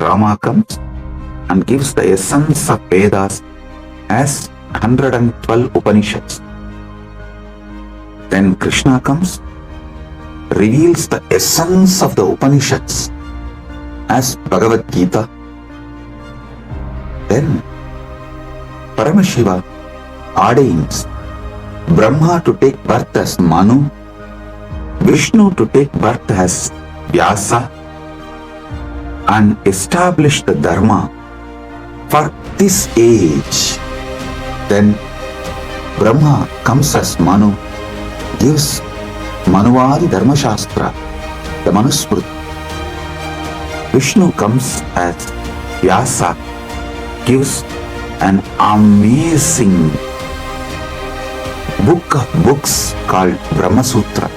Rama comes and gives the essence of Vedas as 112 Upanishads. Then Krishna comes, reveals the essence of the Upanishads as Bhagavad Gita. Then Paramashiva ordains Brahma to take birth as Manu, Vishnu to take birth as Vyasa, and establish the Dharma for this age. Then Brahma comes as Manu, gives Manuvadi Dharma Shastra, the Manusmriti. Vishnu comes as Vyasa, gives an amazing book of books called Brahma Sutra.